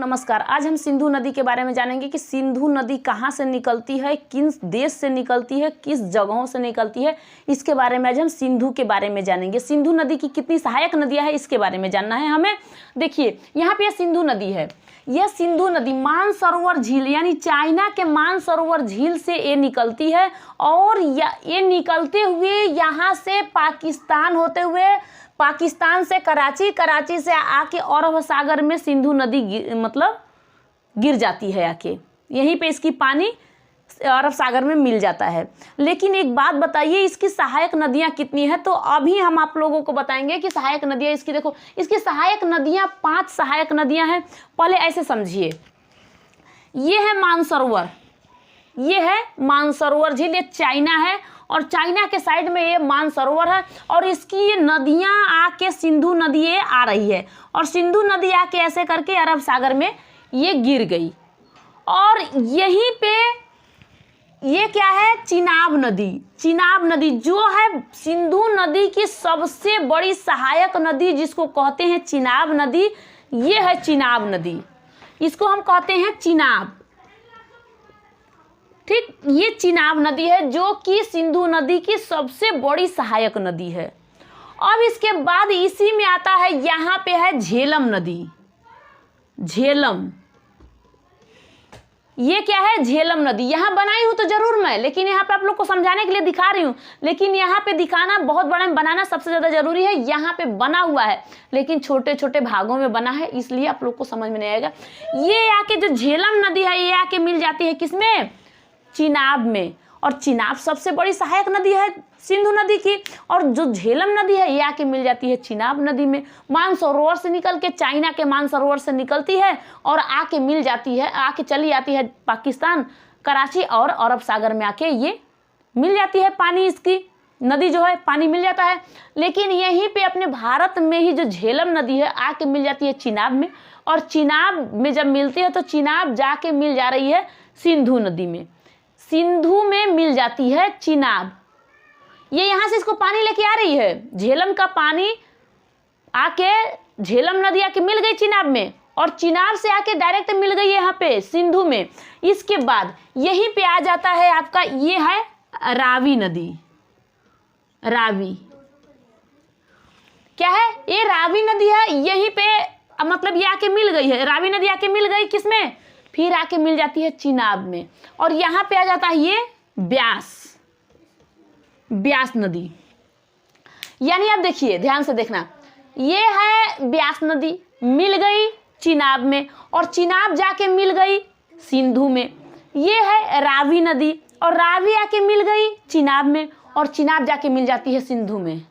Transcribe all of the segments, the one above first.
नमस्कार। आज हम सिंधु नदी के बारे में जानेंगे कि सिंधु नदी कहाँ से निकलती है, किन देश से निकलती है, किस जगहों से निकलती है। इसके बारे में आज हम सिंधु के बारे में जानेंगे। सिंधु नदी की कितनी सहायक नदियाँ हैं इसके बारे में जानना है हमें। देखिए यहाँ पे सिंधु नदी है। यह सिंधु नदी मानसरोवर झील यानी चाइना के मानसरोवर झील से ये निकलती है और ये निकलते हुए यहाँ से पाकिस्तान होते हुए पाकिस्तान से कराची, कराची से आके अरब सागर में सिंधु नदी गिर जाती है। आके यहीं पे इसकी पानी अरब सागर में मिल जाता है। लेकिन एक बात बताइए, इसकी सहायक नदियां कितनी है? तो अभी हम आप लोगों को बताएंगे कि सहायक नदियां इसकी, देखो इसकी सहायक नदियां 5 सहायक नदियां हैं। पहले ऐसे समझिए, ये है मानसरोवर, ये है मानसरोवर झील, ये चाइना है और चाइना के साइड में ये मानसरोवर है और इसकी ये नदियां आके सिंधु नदी ये आ रही है और सिंधु नदी आके ऐसे करके अरब सागर में ये गिर गई। और यहीं पे ये क्या है, चिनाब नदी। चिनाब नदी जो है सिंधु नदी की सबसे बड़ी सहायक नदी, जिसको कहते हैं चिनाब नदी, ये है चिनाब नदी। इसको हम कहते हैं चिनाब, ठीक। ये चिनाब नदी है जो कि सिंधु नदी की सबसे बड़ी सहायक नदी है। अब इसके बाद इसी में आता है, यहाँ पे है झेलम नदी। झेलम, ये क्या है, झेलम नदी। यहाँ बनाई हूँ तो जरूर मैं, लेकिन यहाँ पे आप लोग को समझाने के लिए दिखा रही हूँ। लेकिन यहाँ पे दिखाना बहुत बड़ा में बनाना सबसे ज़्यादा जरूरी है। यहाँ पे बना हुआ है लेकिन छोटे छोटे भागों में बना है, इसलिए आप लोग को समझ में नहीं आएगा। ये आके जो झेलम नदी है ये आके मिल जाती है किसमें, चिनाब में। और चिनाब सबसे बड़ी सहायक नदी है सिंधु नदी की, और जो झेलम नदी है ये आके मिल जाती है चिनाब नदी में। मानसरोवर से निकल के, चाइना के मानसरोवर से निकलती है और आके मिल जाती है, आके चली जाती है पाकिस्तान, कराची और अरब सागर में आके ये मिल जाती है। पानी, इसकी नदी जो है पानी मिल जाता है। लेकिन यहीं पे अपने भारत में ही जो झेलम नदी है आके मिल जाती है चिनाब में, और चिनाब में जब मिलती है तो चिनाब जाके मिल जा रही है सिंधु नदी में। सिंधु में मिल जाती है चिनाब, ये यहाँ से इसको पानी लेके आ रही है। झेलम का पानी आके झेलम नदी आके मिल गई चिनाब में और चिनाब से आके डायरेक्ट मिल गई यहाँ पे सिंधु में। इसके बाद यहीं पे आ जाता है आपका, ये है रावी नदी। रावी क्या है, ये रावी नदी है। यहीं पे ये आके मिल गई है, रावी नदी आके मिल गई किसमें, फिर आके मिल जाती है चिनाब में। और यहाँ पे आ जाता है ये ब्यास, ब्यास नदी। यानी आप देखिए, ध्यान से देखना, ये है ब्यास नदी, मिल गई चिनाब में और चिनाब जाके मिल गई सिंधु में। ये है रावी नदी और रावी आके मिल गई चिनाब में और चिनाब जाके मिल जाती है सिंधु में।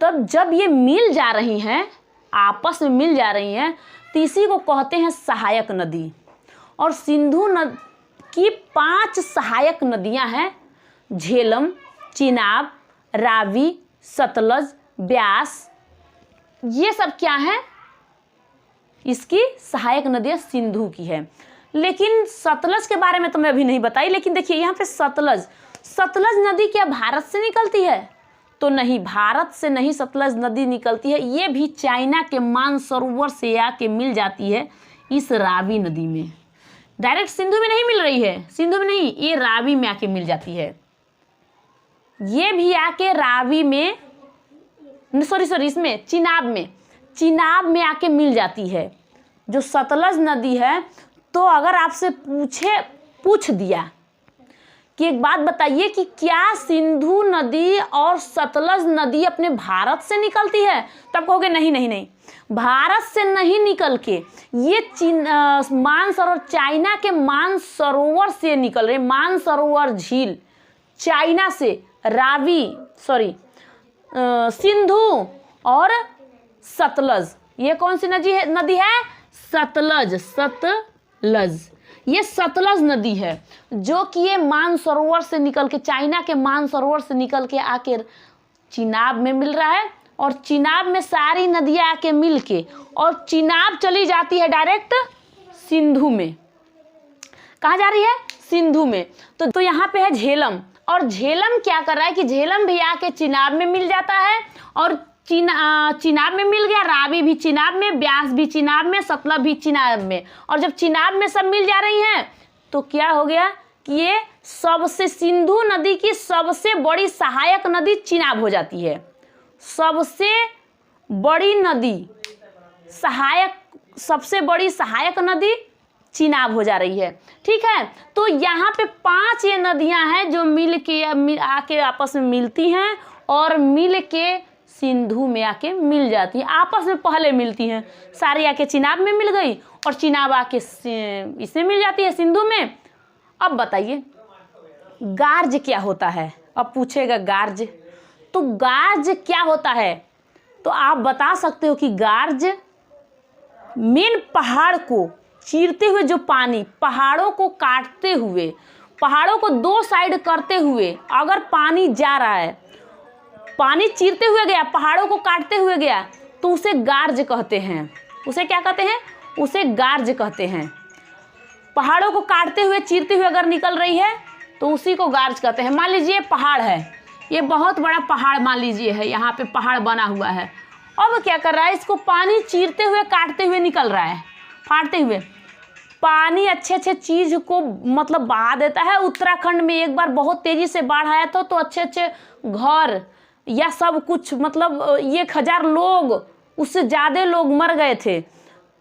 तब जब ये मिल जा रही हैं, आपस में मिल जा रही हैं, तो इसी को कहते हैं सहायक नदी। और सिंधु नदी की 5 सहायक नदियां हैं, झेलम, चिनाब, रावी, सतलज, ब्यास। ये सब क्या है, इसकी सहायक नदियां सिंधु की है। लेकिन सतलज के बारे में तो मैं अभी नहीं बताई। लेकिन देखिए यहाँ पे सतलज, सतलज नदी क्या भारत से निकलती है? तो नहीं, भारत से नहीं सतलज नदी निकलती है। ये भी चाइना के मानसरोवर से आके मिल जाती है इस रावी नदी में। डायरेक्ट सिंधु में नहीं मिल रही है, सिंधु में नहीं, ये रावी में आके मिल जाती है। ये भी आके रावी में, सॉरी इसमें चिनाब में आके मिल जाती है जो सतलज नदी है। तो अगर आपसे पूछ दिया कि एक बात बताइए कि क्या सिंधु नदी और सतलज नदी अपने भारत से निकलती है, तब कहोगे नहीं नहीं नहीं, भारत से नहीं निकल के ये मानसरोवर, चाइना के मानसरोवर से निकल रहे। मानसरोवर झील चाइना से, रावी सिंधु और सतलज, ये कौन सी नदी है, सतलज। ये सतलज नदी है जो कि ये मानसरोवर से निकल के, चाइना के मानसरोवर से निकल के आके चिनाब में मिल रहा है। और चिनाब में सारी नदियां आके मिल के, और चिनाब चली जाती है डायरेक्ट सिंधु में। कहाँ जा रही है, सिंधु में। तो यहाँ पे है झेलम, और झेलम क्या कर रहा है कि झेलम भी आके चिनाब में मिल जाता है और चिनाब में मिल गया, रावी भी चिनाब में, ब्यास भी चिनाब में, सतलज भी चिनाब में। और जब चिनाब में सब मिल जा रही हैं तो क्या हो गया कि ये सबसे सिंधु नदी की सबसे बड़ी सहायक नदी चिनाब हो जाती है। सबसे बड़ी नदी सहायक, सबसे बड़ी सहायक नदी चिनाब हो जा रही है। ठीक है, तो यहाँ पे 5 ये नदियाँ हैं जो मिल के आके आपस में मिलती हैं और मिल के सिंधु में आके मिल जाती हैं। आपस में पहले मिलती हैं, सारी आके चिनाब में मिल गई और चिनाब आके इसमें मिल जाती है सिंधु में। अब बताइए गार्ज क्या होता है? अब पूछेगा गार्ज, तो गार्ज क्या होता है? तो आप बता सकते हो कि गार्ज मेन पहाड़ को चीरते हुए जो पानी, पहाड़ों को काटते हुए, पहाड़ों को 2 साइड करते हुए अगर पानी जा रहा है, पानी चीरते हुए गया, पहाड़ों को काटते हुए गया, तो उसे गार्ज कहते हैं। उसे क्या कहते हैं? उसे गार्ज कहते हैं। पहाड़ों को काटते हुए चीरते हुए अगर निकल रही है तो उसी को गार्ज कहते हैं। मान लीजिए पहाड़ है, ये बहुत बड़ा पहाड़ मान लीजिए है, यहाँ पे पहाड़ बना हुआ है। अब क्या कर रहा है? इसको पानी चीरते हुए काटते हुए निकल रहा है, फाड़ते हुए। पानी अच्छे अच्छे चीज़ को मतलब बहा देता है। उत्तराखंड में एक बार बहुत तेज़ी से बाढ़ आया था तो अच्छे अच्छे घर या सब कुछ मतलब 1000 लोग, उससे ज़्यादा लोग मर गए थे।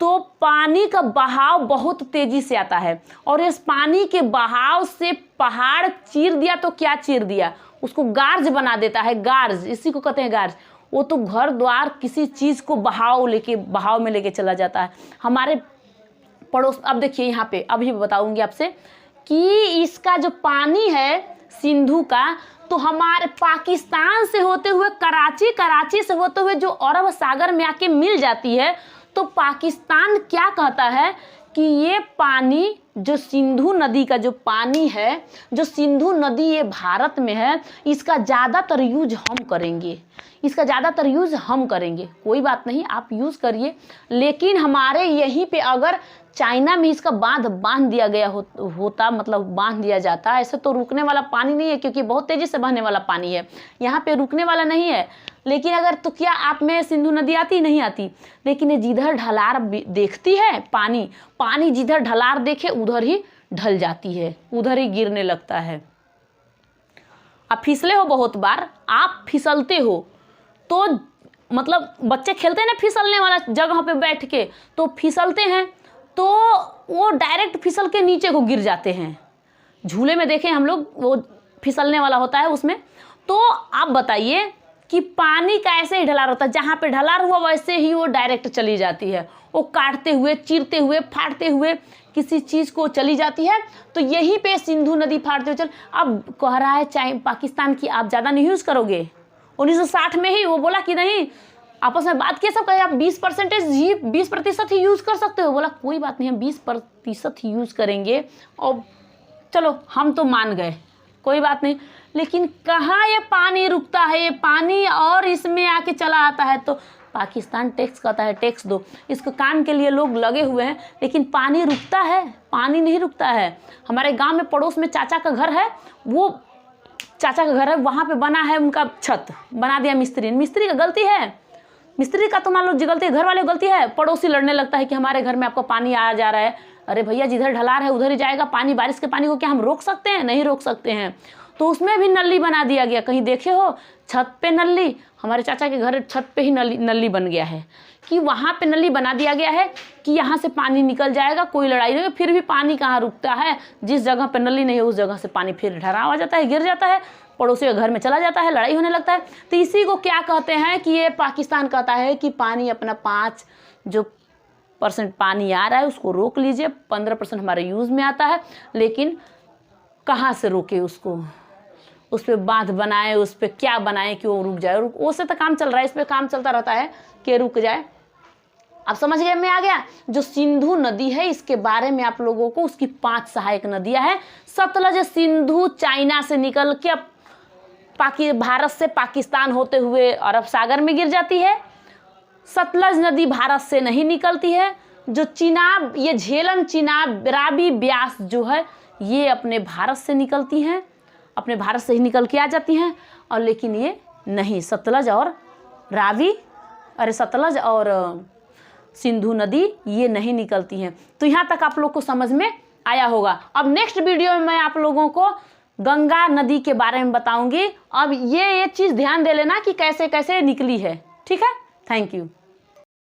तो पानी का बहाव बहुत तेज़ी से आता है और इस पानी के बहाव से पहाड़ चीर दिया तो क्या चीर दिया, उसको गार्ज बना देता है। गार्ज, इसी को कहते हैं गार्ज। वो तो घर द्वार किसी चीज़ को बहाव में लेके चला जाता है। हमारे पड़ोस, अब देखिए यहाँ पे अभी बताऊंगी आपसे कि इसका जो पानी है सिंधु का, तो हमारे पाकिस्तान से होते हुए कराची से होते हुए जो अरब सागर में आके मिल जाती है, तो पाकिस्तान क्या कहता है कि ये पानी जो सिंधु नदी का जो पानी है, जो सिंधु नदी ये भारत में है, इसका ज़्यादातर यूज हम करेंगे, इसका ज़्यादातर यूज़ हम करेंगे। कोई बात नहीं, आप यूज़ करिए, लेकिन हमारे यहीं पे अगर चाइना में इसका बांध दिया गया होता, मतलब बांध दिया जाता, ऐसे तो रुकने वाला पानी नहीं है क्योंकि बहुत तेज़ी से बहने वाला पानी है, यहाँ पे रुकने वाला नहीं है। लेकिन अगर तो क्या आप में सिंधु नदी आती? नहीं आती। लेकिन ये जिधर ढलार देखती है, पानी जिधर ढलार देखे उधर ही ढल जाती है, उधर ही गिरने लगता है। आप फिसले हो, बहुत बार आप फिसलते हो तो मतलब बच्चे खेलते हैं ना फिसलने वाला जगह पे बैठ के, तो फिसलते हैं तो वो डायरेक्ट फिसल के नीचे को गिर जाते हैं। झूले में देखें हम लोग, वो फिसलने वाला होता है उसमें। तो आप बताइए कि पानी का ऐसे ही ढलार होता है, जहाँ पे ढलार हुआ वैसे ही वो डायरेक्ट चली जाती है, वो काटते हुए, चीरते हुए, फाड़ते हुए किसी चीज़ को चली जाती है। तो यहीं पे सिंधु नदी फाड़ते हुए चल। अब कह रहा है पाकिस्तान की आप ज़्यादा नहीं यूज़ करोगे। 1960 में ही वो बोला कि नहीं, आपस में बात किए सब, कहे आप 20% ही यूज़ कर सकते हो। बोला कोई बात नहीं, हम 20% ही यूज़ करेंगे। और चलो हम तो मान गए, कोई बात नहीं। लेकिन कहाँ ये पानी रुकता है? ये पानी और इसमें आके चला आता है। तो पाकिस्तान टैक्स कहता है टैक्स दो, इसको काम के लिए लोग लगे हुए हैं, लेकिन पानी रुकता है? पानी नहीं रुकता है। हमारे गांव में पड़ोस में चाचा का घर है, वो चाचा का घर है, वहाँ पे बना है उनका छत, बना दिया मिस्त्री का गलती है, मिस्त्री का तो मान लो गलती है, घर वाले गलती है। पड़ोसी लड़ने लगता है कि हमारे घर में आपको पानी आ जा रहा है। अरे भैया जिधर ढलार है उधर ही जाएगा पानी। बारिश के पानी को क्या हम रोक सकते हैं? नहीं रोक सकते हैं। तो उसमें भी नली बना दिया गया। कहीं देखे हो छत पे नली? हमारे चाचा के घर छत पे ही नली बन गया है कि वहाँ पे नली बना दिया गया है कि यहाँ से पानी निकल जाएगा, कोई लड़ाई नहीं। फिर भी पानी कहाँ रुकता है? जिस जगह पे नली नहीं है उस जगह से पानी फिर ढराव आ जाता है, गिर जाता है, पड़ोसी के घर में चला जाता है, लड़ाई होने लगता है। तो इसी को क्या कहते हैं कि ये पाकिस्तान कहता है कि पानी अपना 5% पानी आ रहा है उसको रोक लीजिए, 15% हमारे यूज़ में आता है। लेकिन कहाँ से रोके उसको? उस पर बांध बनाए, उस पर क्या बनाए कि वो रुक जाए? उससे तो काम चल रहा है, इस पर काम चलता रहता है कि रुक जाए। आप समझ गए? में आ गया। जो सिंधु नदी है इसके बारे में आप लोगों को, उसकी 5 सहायक नदियां हैं। सतलज सिंधु चाइना से निकल के भारत से पाकिस्तान होते हुए अरब सागर में गिर जाती है। सतलज नदी भारत से नहीं निकलती है। जो चिनाब, ये झेलम, चिनाब, रावी, ब्यास जो है ये अपने भारत से निकलती हैं, अपने भारत से ही निकल के आ जाती हैं। और लेकिन ये नहीं, सतलज और रावी अरे सतलज और सिंधु नदी ये नहीं निकलती हैं। तो यहाँ तक आप लोग को समझ में आया होगा। अब नेक्स्ट वीडियो में मैं आप लोगों को गंगा नदी के बारे में बताऊंगी। अब ये चीज़ ध्यान दे लेना कि कैसे कैसे निकली है। ठीक है, थैंक यू।